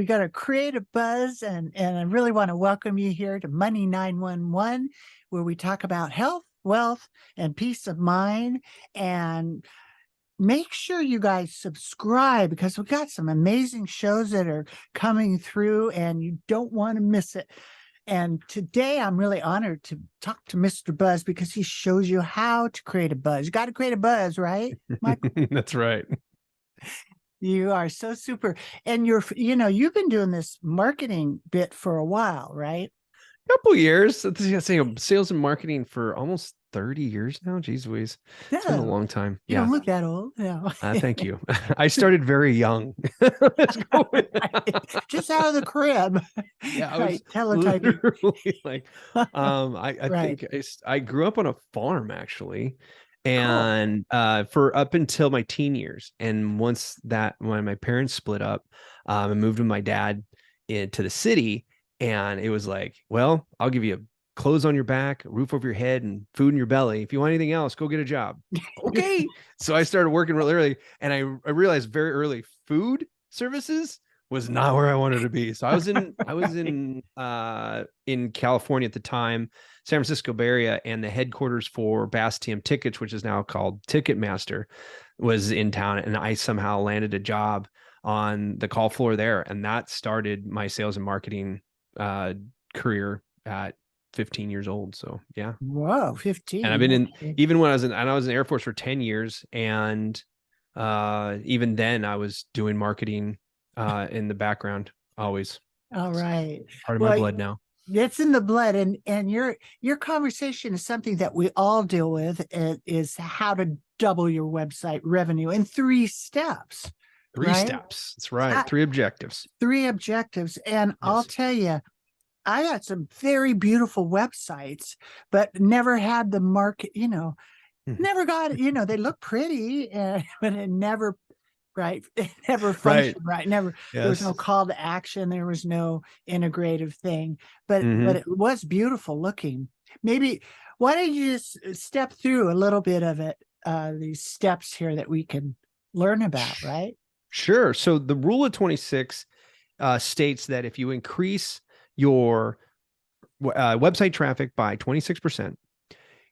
got to create a buzz, and I really want to welcome you here to Money 911, where we talk about health, wealth, and peace of mind. And make sure you guys subscribe, because we've got some amazing shows that are coming through and you don't want to miss it. And today I'm really honored to talk to Mr. Buzz, because he shows you how to create a buzz. You got to create a buzz, right, Michael? That's right. You are so super. And you've been doing this marketing bit for a while, right? Couple years. I saying sales and marketing for almost 30 years now. Geez Louise. It's been a long time. You don't look that old. No. Thank you. I started very young. Let's go with that. Just out of the crib. Yeah, I was teletyping. Like, I Right. think I grew up on a farm, actually. And for up until my teen years. And when my parents split up, I moved with my dad into the city. And it was like, well, I'll give you clothes on your back, a roof over your head, and food in your belly. If you want anything else, go get a job. Okay. So I started working really early, and I realized very early food services was not where I wanted to be. So I was in California at the time, San Francisco Bay Area, and the headquarters for Bass TM Tickets, which is now called Ticketmaster, was in town, and I somehow landed a job on the call floor there, and that started my sales and marketing career at 15 years old. So yeah. Whoa, 15. And I've been even when I was in the Air Force for 10 years. And even then I was doing marketing in the background always. All right. Part of my blood now. It's in the blood. And your conversation is something that we all deal with, is how to double your website revenue in 3 steps. Three steps. That's right. 3 objectives. 3 objectives. And yes. I'll tell you, I got some very beautiful websites, but never had the market, never got, they look pretty, but it never, right. It never functioned right. Never, yes. There was no call to action. There was no integrative thing, but it was beautiful looking. Maybe, why don't you just step through a little bit of it, these steps here that we can learn about, right? Sure. So the rule of 26 states that if you increase your website traffic by 26%,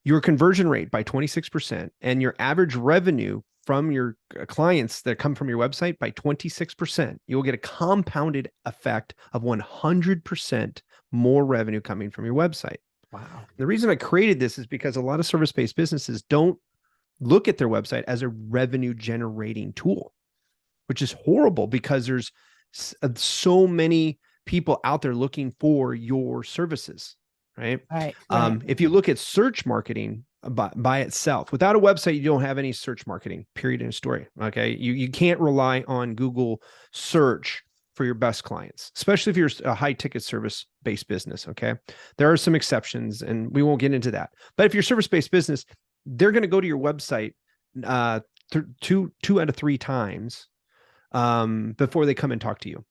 your conversion rate by 26%, and your average revenue from your clients that come from your website by 26%, you'll get a compounded effect of 100% more revenue coming from your website. Wow. The reason I created this is because a lot of service-based businesses don't look at their website as a revenue generating tool, which is horrible, because there's so many people out there looking for your services, right? Right. If you look at search marketing by itself, without a website, you don't have any search marketing, period, in a story. Okay. You can't rely on Google search for your best clients, especially if you're a high ticket service based business. Okay. There are some exceptions, and we won't get into that. But if you're service based business, they're going to go to your website two out of 3 times before they come and talk to you.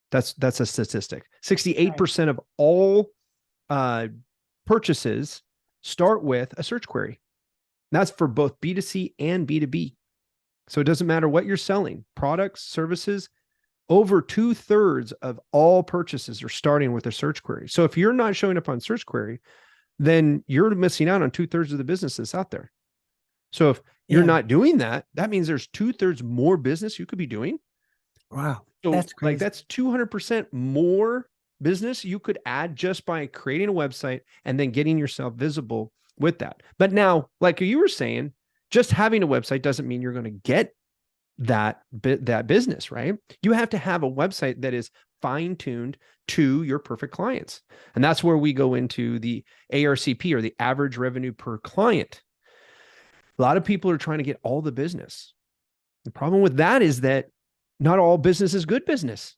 That's a statistic. 68% of all purchases start with a search query. That's for both B2C and B2B. So it doesn't matter what you're selling, products, services, over 2/3 of all purchases are starting with a search query. So if you're not showing up on search query, then you're missing out on 2/3 of the business that's out there. So if you're not doing that, that means there's 2/3 more business you could be doing. Wow. So that's crazy. Like that's 200% more business you could add just by creating a website and then getting yourself visible with that. But now, like you were saying, just having a website doesn't mean you're going to get that business, right? You have to have a website that is fine-tuned to your perfect clients. And that's where we go into the ARCP, or the average revenue per client. A lot of people are trying to get all the business. The problem with that is that not all business is good business.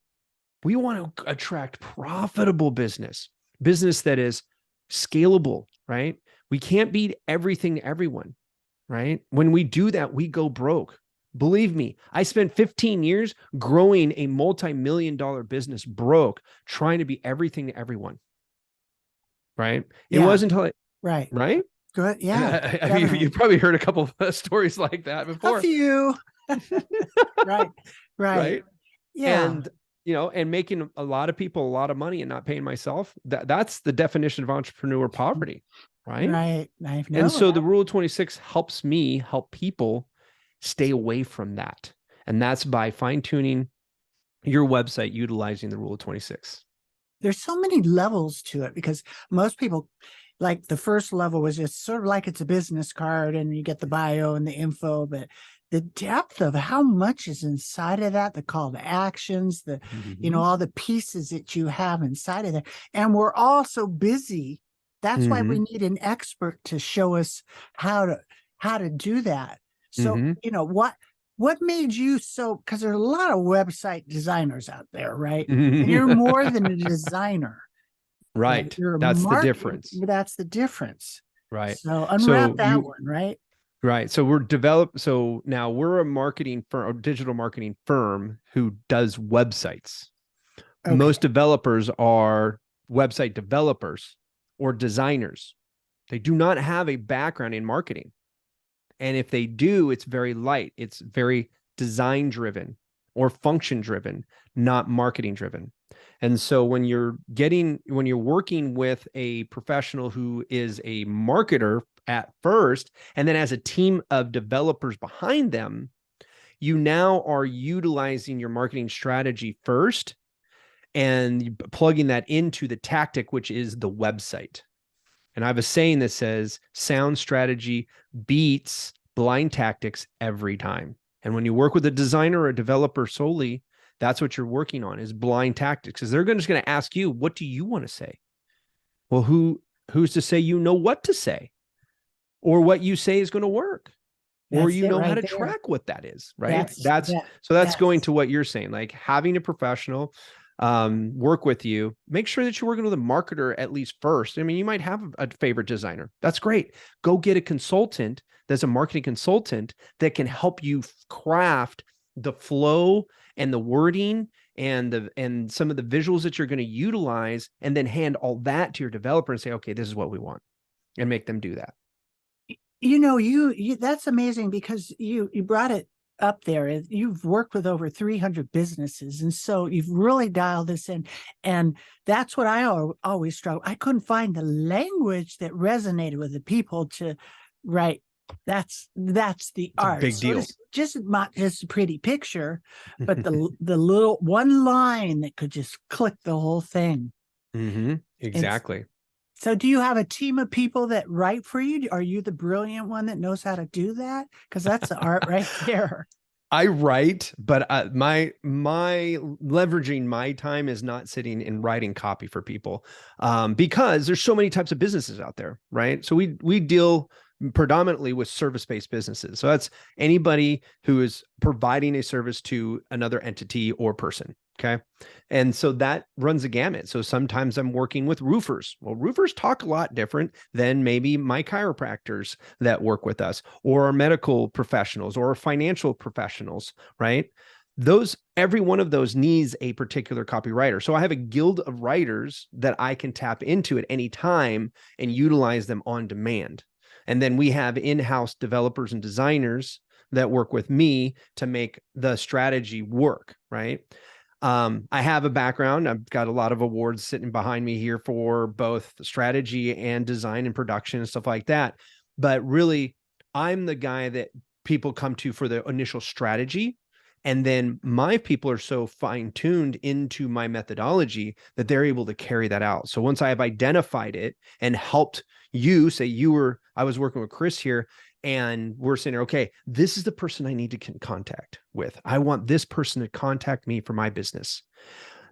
We want to attract profitable business that is scalable, right? We can't be everything to everyone, right? When we do that, we go broke. Believe me, I spent 15 years growing a multi-million-dollar business broke, trying to be everything to everyone, right? It wasn't until right? Good. Yeah. You've probably heard a couple of stories like that before. A few. Right. Yeah. and making a lot of people a lot of money and not paying myself. That's the definition of entrepreneur poverty, right? Right. I know And so that. the rule of 26 helps me help people stay away from that. And that's by fine tuning your website, utilizing the rule of 26. There's so many levels to it, because most people, like, the first level was just sort of like it's a business card and you get the bio and the info, but the depth of how much is inside of that, the call to actions, all the pieces that you have inside of there. And we're all so busy. That's why we need an expert to show us how to do that. So, what made you so, because there's a lot of website designers out there, right? And you're more than a designer. Right. You're a That's the difference. That's the difference. Right. So unwrap that one, right? Right. So so now we're a marketing firm, a digital marketing firm who does websites. Okay. Most developers are website developers or designers. They do not have a background in marketing. And if they do, it's very light. It's very design driven or function driven, not marketing driven. And so when you're working with a professional who is a marketer at first, and then has a team of developers behind them, you now are utilizing your marketing strategy first and plugging that into the tactic, which is the website. And I have a saying that says sound strategy beats blind tactics every time. And when you work with a designer or a developer solely, that's what you're working on, is blind tactics. Because they're just going to ask you, what do you want to say? Well, who's to say you know what to say, or what you say is going to work, or you know how to track what that is, right? That's going to what you're saying, like having a professional work with you. Make sure that you're working with a marketer at least first. I mean, you might have a favorite designer. That's great. Go get a consultant that's a marketing consultant that can help you craft the flow and the wording and some of the visuals that you're going to utilize, and then hand all that to your developer and say, okay, this is what we want, and make them do that. You that's amazing, because you brought it up there. You've worked with over 300 businesses, and so you've really dialed this in. And that's what I always struggle. I couldn't find the language that resonated with the people to write. That's the art. Big deal. It's just not just a pretty picture, but the little one line that could just click the whole thing. Exactly. So do you have a team of people that write for you? Are you the brilliant one that knows how to do that? Because that's the art right there. I write, but my leveraging my time is not sitting and writing copy for people, because there's so many types of businesses out there, right? So we deal predominantly with service-based businesses. So that's anybody who is providing a service to another entity or person. Okay. And so that runs a gamut. So sometimes I'm working with roofers. Well, roofers talk a lot different than maybe my chiropractors that work with us, or our medical professionals, or financial professionals, right? Every one of those needs a particular copywriter. So I have a guild of writers that I can tap into at any time and utilize them on demand. And then we have in-house developers and designers that work with me to make the strategy work, right? I have a background. I've got a lot of awards sitting behind me here for both strategy and design and production and stuff like that. But really, I'm the guy that people come to for the initial strategy. And then my people are so fine-tuned into my methodology that they're able to carry that out. So once I have identified it and helped you, say I was working with Kris here, and we're saying, okay, this is the person I need to contact with. I want this person to contact me for my business.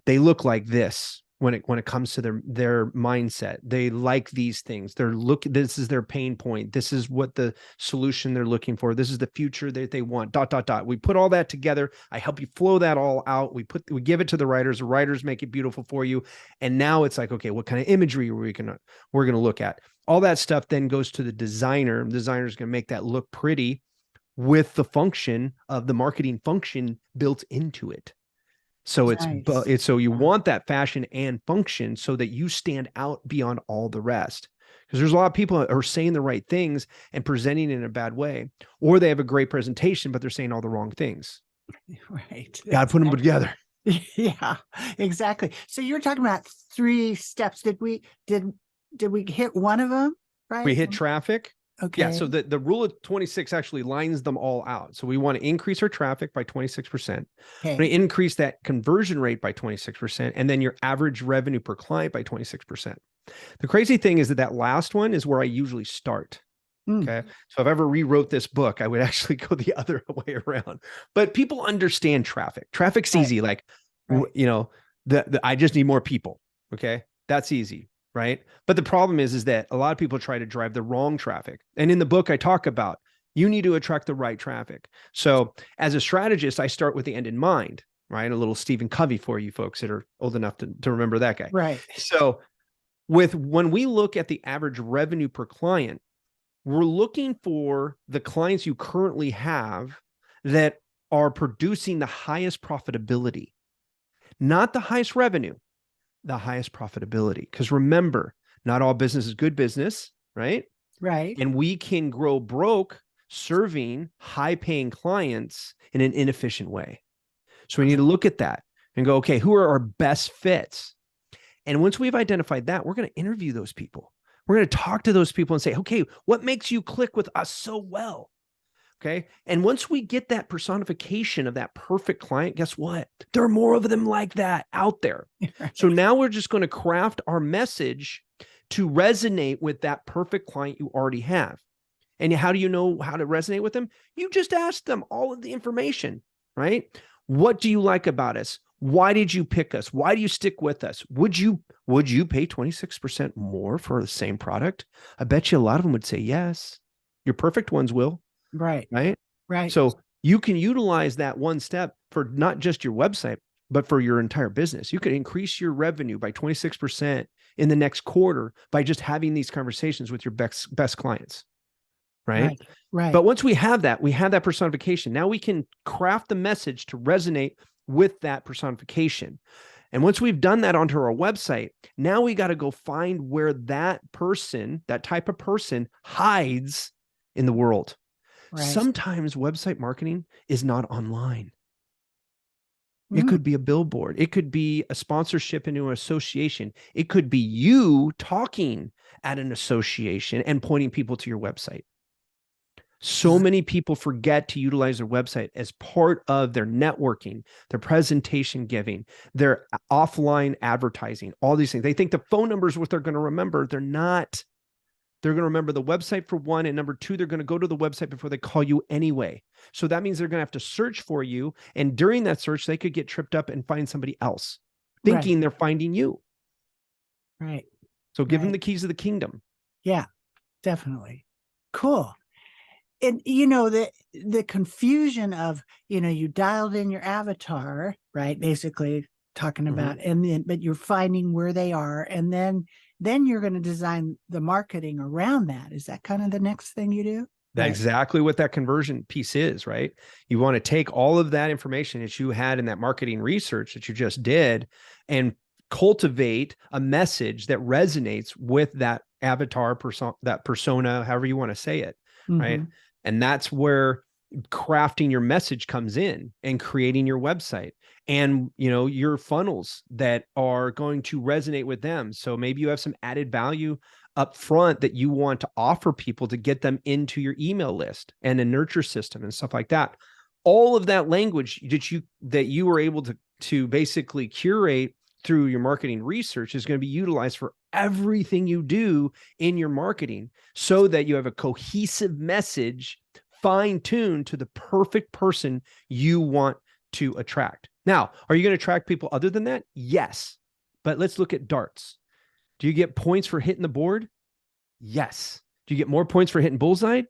They look like this when it comes to their mindset. They like these things. This is their pain point. This is what the solution they're looking for. This is the future that they want, ... We put all that together. I help you flow that all out. We give it to the writers. The writers make it beautiful for you. And now it's like, okay, what kind of imagery we're going to look at? All that stuff then goes to the designer. The designer is going to make that look pretty with the function of the marketing function built into it. So nice. So you want that fashion and function so that you stand out beyond all the rest. Because there's a lot of people who are saying the right things and presenting in a bad way, or they have a great presentation, but they're saying all the wrong things. Right. Got to put them together. Yeah, exactly. So you're talking about 3 steps. Did we hit one of them? We Right. hit traffic. Yeah. Okay. So the rule of 26 actually lines them all out. So we want to increase our traffic by 26%. We Okay. increase that conversion rate by 26%, and then your average revenue per client by 26%. The crazy thing is that that last one is where I usually start. Mm, Okay. So if I ever rewrote this book, I would actually go the other way around. But people understand traffic. Traffic's right. easy. Like, Right. you know, I just need more people. Okay. That's easy. Right. But the problem is that a lot of people try to drive the wrong traffic. And in the book, I talk about you need to attract the right traffic. So as a strategist, I start with the end in mind, right? A little Stephen Covey for you folks that are old enough to remember that guy. Right. So when we look at the average revenue per client, we're looking for the clients you currently have that are producing the highest profitability, not the highest revenue, the highest profitability. Because remember, not all business is good business, right? Right. And we can grow broke serving high paying clients in an inefficient way. So we need to look at that and go, okay, who are our best fits? And once we've identified that, we're going to interview those people. We're going to talk to those people and say, okay, what makes you click with us so well? Okay. And once we get that personification of that perfect client, guess what? There are more of them like that out there. So now we're just going to craft our message to resonate with that perfect client you already have. And how do you know how to resonate with them? You just ask them all of the information, right? What do you like about us? Why did you pick us? Why do you stick with us? Would you pay 26% more for the same product? I bet you a lot of them would say yes. Your perfect ones will, Right. right? Right. So you can utilize that one step for not just your website, but for your entire business. You could increase your revenue by 26% in the next quarter by just having these conversations with your best clients, right? Right. Right. But once we have that personification. Now we can craft the message to resonate with that personification. And once we've done that onto our website, now we got to go find where that person, that type of person, hides in the world. Right. Sometimes website marketing is not online. It Mm, could be a billboard. It could be a sponsorship into an association. It could be you talking at an association and pointing people to your website. So many people forget to utilize their website as part of their networking, their presentation giving, their offline advertising, all these things. They think the phone number is what they're going to remember. They're not. They're going to remember the website for one. And number two, they're going to go to the website before they call you anyway. So that means they're going to have to search for you. And during that search, they could get tripped up and find somebody else thinking right. they're finding you. Right. So give them Right. the keys of the kingdom. Yeah, definitely. Cool. And the confusion of, you dialed in your avatar, right? Basically talking about, and then, but you're finding where they are. And then you're going to design the marketing around that. Is that kind of the next thing you do? That's Right. exactly what that conversion piece is, right? You want to take all of that information that you had in that marketing research that you just did and cultivate a message that resonates with that avatar that persona, however you want to say it, right? Mm-hmm. And that's where crafting your message comes in and creating your website and your funnels that are going to resonate with them. So maybe you have some added value up front that you want to offer people to get them into your email list and a nurture system and stuff like that. All of that language that you were able to basically curate through your marketing research is going to be utilized for everything you do in your marketing so that you have a cohesive message fine-tuned to the perfect person you want to attract. Now, are you going to attract people other than that? Yes. But let's look at darts. Do you get points for hitting the board? Yes. Do you get more points for hitting bullseye?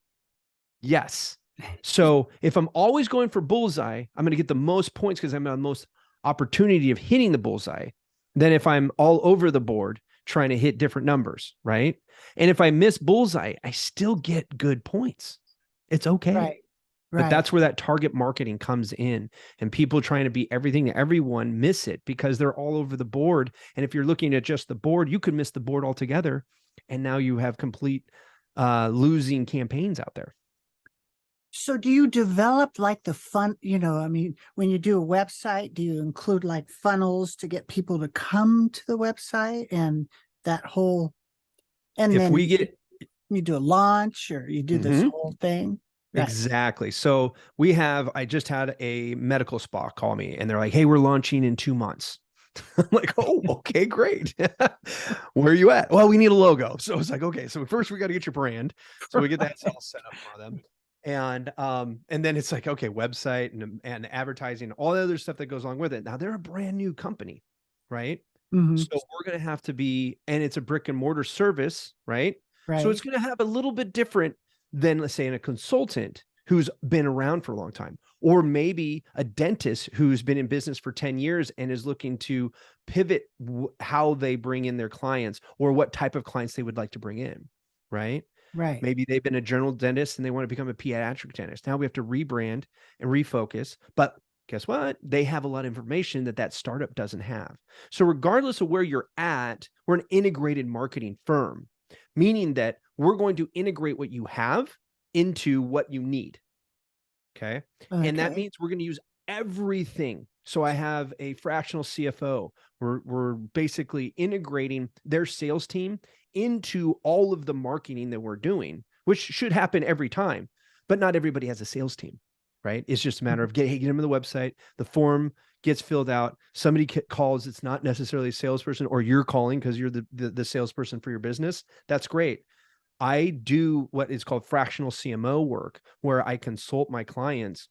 Yes. So if I'm always going for bullseye, I'm going to get the most points because I'm on the most opportunity of hitting the bullseye than if I'm all over the board trying to hit different numbers, right? And if I miss bullseye, I still get good points. It's okay. Right. But that's where that target marketing comes in, and people trying to be everything to everyone miss it because they're all over the board. And if you're looking at just the board, you could miss the board altogether. And now you have complete losing campaigns out there. So do you develop like the fun, I mean, when you do a website, do you include like funnels to get people to come to the website and that whole, and If then we get you do a launch or you do this Mhm. whole thing? Right. Exactly. So I just had a medical spa call me and they're like, hey, we're launching in 2 months. I'm like, oh, okay, great. Where are you at? Well, we need a logo. So it's like, okay, so first we got to get your brand. So we get that all set up for them. And then it's like, okay, website and advertising, all the other stuff that goes along with it. Now they're a brand new company, right? Hmm. So we're going to have to be, and it's a brick and mortar service, right? So it's Right. going to have a little bit different than, let's say, in a consultant who's been around for a long time, or maybe a dentist who's been in business for 10 years and is looking to pivot how they bring in their clients or what type of clients they would like to bring in, right? Right. Maybe they've been a general dentist and they want to become a pediatric dentist. Now we have to rebrand and refocus. But guess what? They have a lot of information that startup doesn't have. So regardless of where you're at, we're an integrated marketing firm, meaning that we're going to integrate what you have into what you need. Okay. And that Okay. means we're going to use everything. So I have a fractional CFO. We're basically integrating their sales team into all of the marketing that we're doing, which should happen every time, but not everybody has a sales team, right? It's just a matter of get them to the website, the form gets filled out, somebody calls, it's not necessarily a salesperson, or you're calling because you're the salesperson for your business. That's great. I do what is called fractional CMO work, where I consult my clients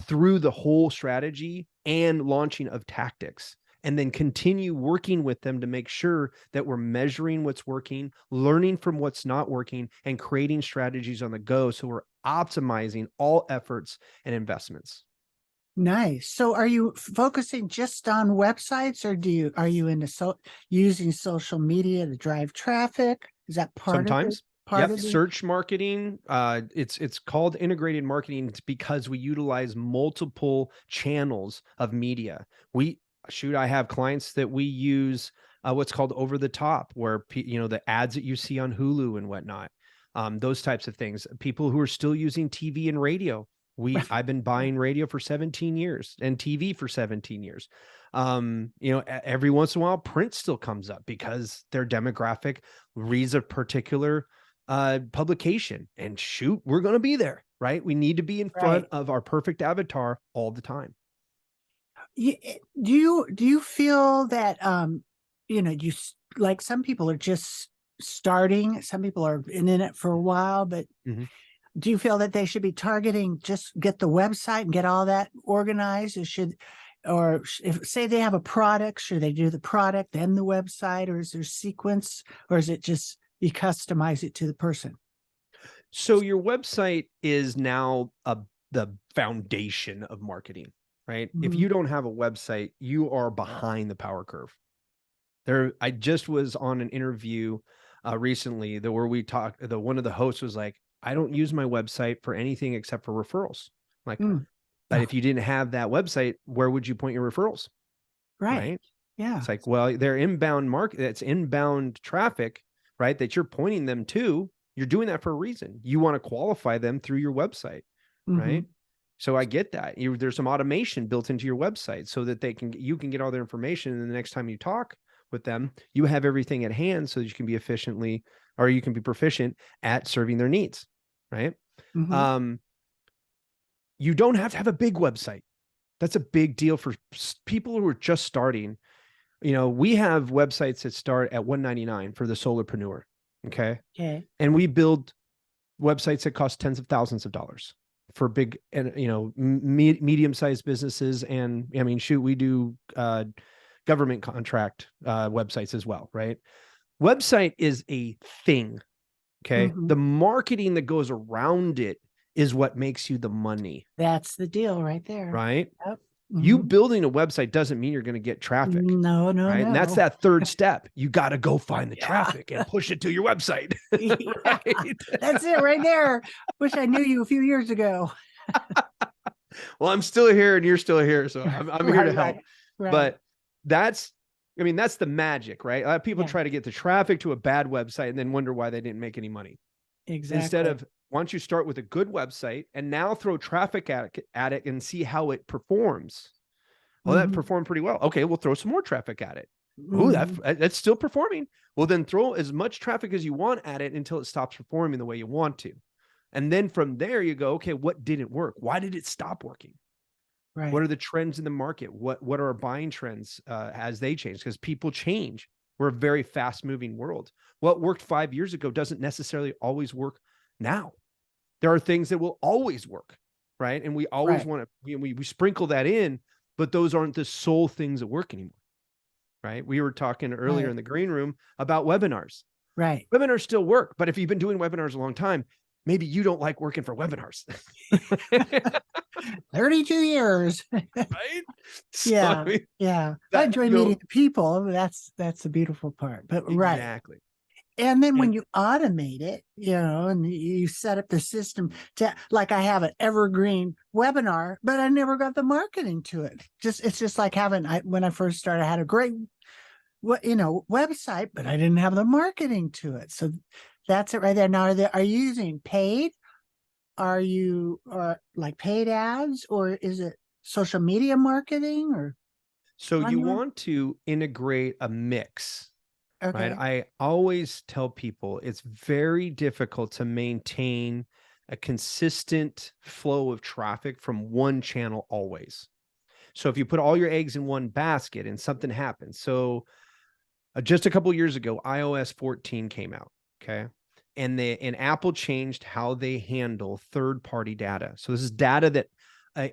through the whole strategy and launching of tactics, and then continue working with them to make sure that we're measuring what's working, learning from what's not working, and creating strategies on the go. So we're optimizing all efforts and investments. Nice. So are you focusing just on websites or are you into using social media to drive traffic? Is that part of it? Sometimes. Part Yep. of the Search marketing. It's called integrated marketing. It's because we utilize multiple channels of media. I have clients that we use what's called over the top, where the ads that you see on Hulu and whatnot, those types of things. People who are still using TV and radio. I've been buying radio for 17 years and TV for 17 years. Every once in a while, print still comes up because their demographic reads a particular publication, and shoot, we're going to be there, right? We need to be in front right. of our perfect avatar all the time. Do you feel that like some people are just starting, some people are in it for a while, but Mm-hmm. do you feel that they should be targeting just get the website and get all that organized, or if say they have a product, should they do the product then the website, or is there sequence, or is it just you customize it to the person? So your website is now the foundation of marketing, right? If Mhm. you don't have a website, you are behind the power curve. I just was on an interview recently where we talked. One of the hosts was like, "I don't use my website for anything except for referrals." Like, Mm. but if you didn't have that website, where would you point your referrals? Right. Right? Yeah. It's like, well, they're inbound that's inbound traffic, right? That you're pointing them to. You're doing that for a reason. You want to qualify them through your website, Hmm. right? So I get that. There's some automation built into your website so that you can get all their information, and the next time you talk with them, you have everything at hand so that you can be you can be proficient at serving their needs, right? Hmm. Um, you don't have to have a big website. That's a big deal for people who are just starting. We have websites that start at $199 for the solopreneur. Okay. Okay. And we build websites that cost tens of thousands of dollars for big and, medium-sized businesses. And I mean, shoot, we do government contract websites as well, right? Website is a thing. Okay. Hmm. The marketing that goes around it is what makes you the money, That's the deal right there. right? Yep. You Hmm. building a website doesn't mean you're going to get traffic, No, no, right? And that's no. that third step. You got to go find the Yeah. traffic and push it to your website, Yeah. right? That's it right there. Wish I knew you a few years ago. Well, I'm still here and you're still here, so I'm here to Right, help. right, right. But that's, that's the magic, right? A lot of people Yeah, try to get the traffic to a bad website and then wonder why they didn't make any money. Instead exactly. of why don't you start with a good website and now throw traffic at it and see how it performs? Well, that performed pretty well. Okay, we'll throw some more traffic at it. Oh, that's still performing. Well, then throw as much traffic as you want at it until it stops performing the way you want to. And then from there you go, okay, what didn't work? Why did it stop working? Right. What are the trends in the market? What are our buying trends as they change? Because people change. We're a very fast moving world. What worked 5 years ago doesn't necessarily always work now. There are things that will always work, right? And we always want to, we sprinkle that in, but those aren't the sole things that work anymore, right? We were talking earlier in the green room about webinars. Right. Webinars still work, but if you've been doing webinars a long time, maybe you don't like working for webinars. 32 years. Right? So, Yeah. I enjoy meeting the people. That's the beautiful part. But exactly. And then when you automate it, and you set up the system to, like, I have an evergreen webinar, but I never got the marketing to it. It's just like when I first started, I had a great, website, but I didn't have the marketing to it. So that's it right there. Now, are you using paid? Are you like paid ads, or is it social media marketing? Or so you want to integrate a mix. Okay. Right. I always tell people it's very difficult to maintain a consistent flow of traffic from one channel always. So if you put all your eggs in one basket and something happens. So just a couple of years ago, iOS 14 came out. Okay. And Apple changed how they handle third-party data. So this is data that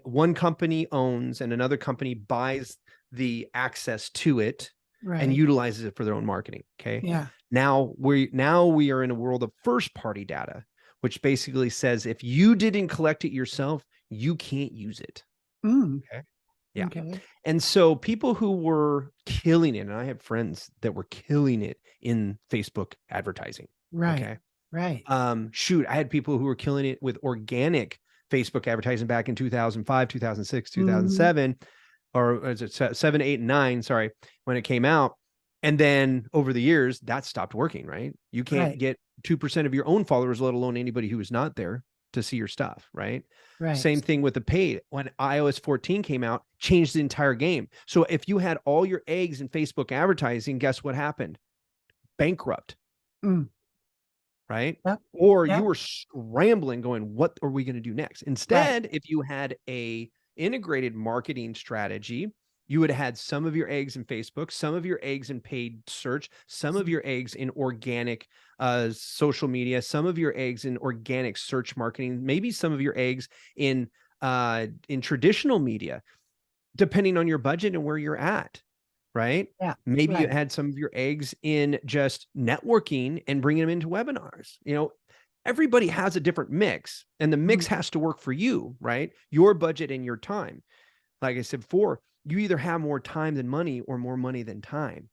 one company owns and another company buys the access to it. Right. And utilizes it for their own marketing. Okay. Yeah. Now we are in a world of first party data, which basically says if you didn't collect it yourself, you can't use it. Okay. Yeah. Okay. And so people who were killing it, and I have friends that were killing it in Facebook advertising. Right. Okay. Right. I had people who were killing it with organic Facebook advertising back in 2005, 2006, 2007. Or is it 7, 8, and 9? Sorry, when it came out. And then over the years, that stopped working, right? You can't get 2% of your own followers, let alone anybody who is not there to see your stuff, right? Right. Same thing with the paid. When iOS 14 came out, changed the entire game. So if you had all your eggs in Facebook advertising, guess what happened? Bankrupt. Right? Yep. Or you were scrambling going, what are we going to do next? Instead, if you had a integrated marketing strategy, you would have had some of your eggs in Facebook, some of your eggs in paid search, some of your eggs in organic social media, some of your eggs in organic search marketing, maybe some of your eggs in traditional media, depending on your budget and where you're at, right? Yeah. Maybe you had some of your eggs in just networking and bringing them into webinars. Everybody has a different mix, and the mix has to work for you, right? Your budget and your time. Like I said before, you either have more time than money or more money than time.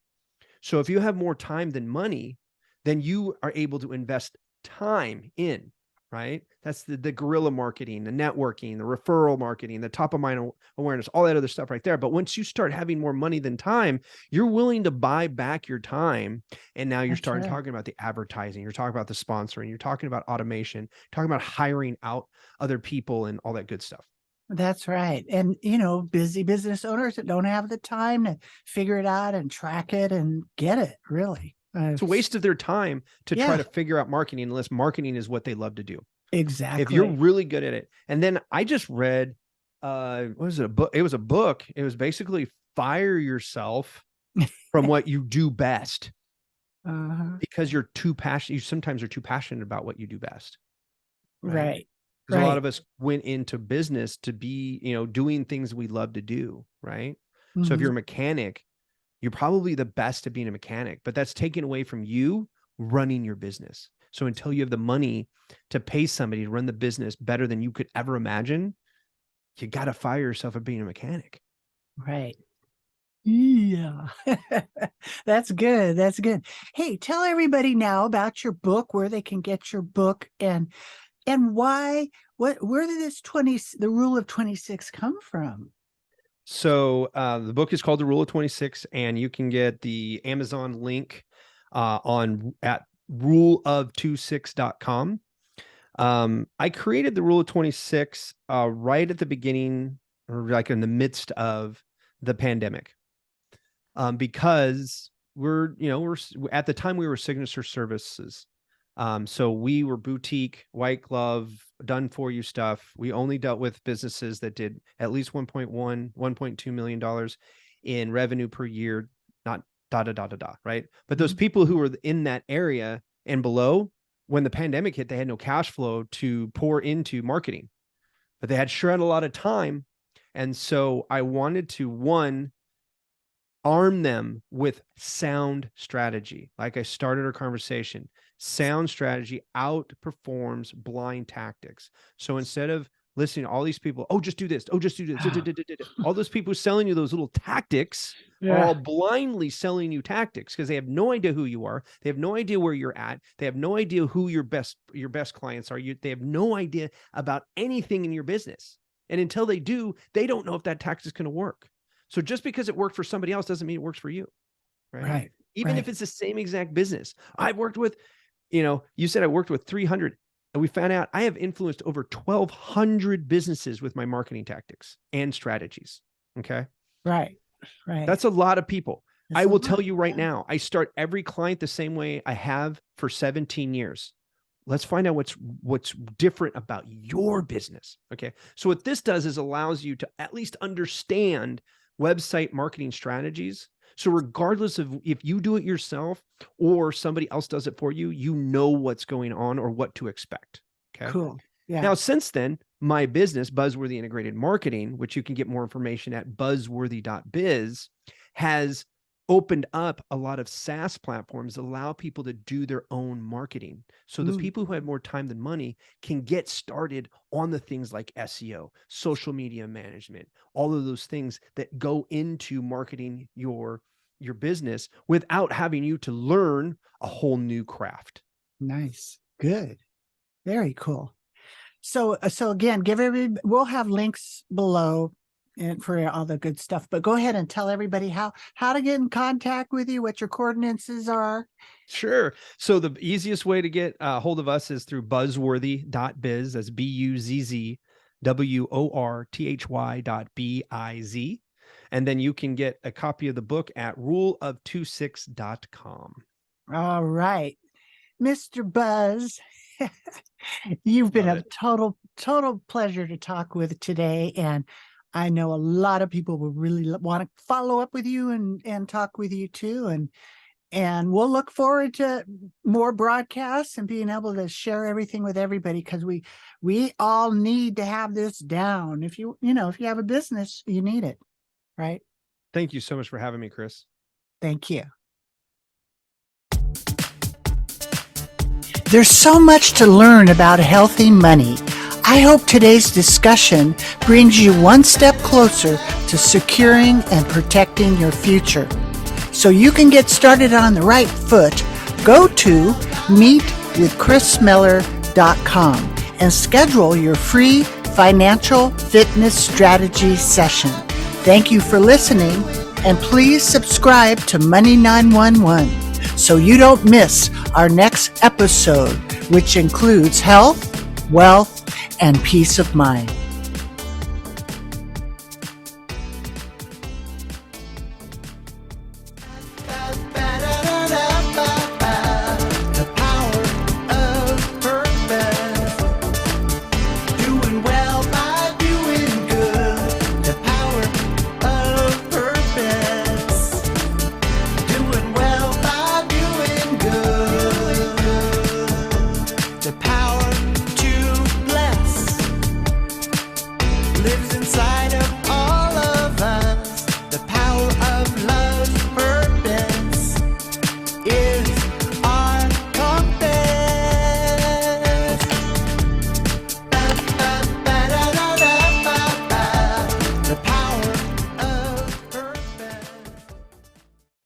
So if you have more time than money, then you are able to invest time in, right? That's the guerrilla marketing, the networking, the referral marketing, the top of mind awareness, all that other stuff right there. But once you start having more money than time, you're willing to buy back your time. And now you're starting talking about the advertising, you're talking about the sponsoring, you're talking about automation, talking about hiring out other people and all that good stuff. That's right. And, busy business owners that don't have the time to figure it out and track it and get it, really. It's a waste of their time to try to figure out marketing unless marketing is what they love to do. Exactly. If you're really good at it. And then I just read, what was it? A book. It was a book. It was basically fire yourself from what you do best because you're too passionate. You sometimes are too passionate about what you do best. Right. Because a lot of us went into business to be, doing things we love to do. Right. So if you're a mechanic, you're probably the best at being a mechanic, but that's taken away from you running your business. So until you have the money to pay somebody to run the business better than you could ever imagine, you got to fire yourself at being a mechanic. Right. Yeah. That's good. That's good. Hey, tell everybody now about your book, where they can get your book, and why, where did the Rule of 26 come from? So the book is called The Rule of 26, and you can get the Amazon link at ruleof26.com. I created the rule of 26 right at the beginning, or like in the midst of the pandemic, because we're at the time we were signature services. So we were boutique, white glove, done for you stuff. We only dealt with businesses that did at least $1.2 million in revenue per year, not right? But those people who were in that area and below, when the pandemic hit, they had no cash flow to pour into marketing, but they had a lot of time. And so I wanted to, one, arm them with sound strategy. Like I started our conversation, sound strategy outperforms blind tactics. So instead of listening to all these people, oh, just do this, oh, just do this, all those people selling you those little tactics are all blindly selling you tactics because they have no idea who you are. They have no idea where you're at. They have no idea who your best clients are. They have no idea about anything in your business. And until they do, they don't know if that tactic is going to work. So just because it worked for somebody else doesn't mean it works for you. Right. Even if it's the same exact business. I've worked with, you said I worked with 300, and we found out I have influenced over 1,200 businesses with my marketing tactics and strategies. Okay. Right. That's a lot of people. I will tell you right now, I start every client the same way I have for 17 years. Let's find out what's different about your business. Okay. So what this does is allows you to at least understand website marketing strategies. So regardless of if you do it yourself or somebody else does it for you, you know what's going on or what to expect. Okay. Cool. Yeah. Now, since then, my business, Buzzworthy Integrated Marketing, which you can get more information at buzzworthy.biz, has opened up a lot of SaaS platforms that allow people to do their own marketing. So the people who have more time than money can get started on the things like SEO, social media management, all of those things that go into marketing your business without having you to learn a whole new craft. Nice. Good. Very cool. So again, we'll have links below and for all the good stuff, but go ahead and tell everybody how to get in contact with you, what your coordinates are. Sure. So the easiest way to get a hold of us is through buzzworthy.biz. That's BUZZWORTHY.biz. And then you can get a copy of the book at ruleof26.com. All right. Mr. Buzz, you've been a total pleasure to talk with today. And I know a lot of people will really want to follow up with you and talk with you too. And we'll look forward to more broadcasts and being able to share everything with everybody, because we all need to have this down. If you have a business, you need it. Right. Thank you so much for having me, Kris. Thank you. There's so much to learn about healthy money. I hope today's discussion brings you one step closer to securing and protecting your future. So you can get started on the right foot, go to meetwithkrismiller.com and schedule your free financial fitness strategy session. Thank you for listening, and please subscribe to Money 911 so you don't miss our next episode, which includes health, wealth, and peace of mind.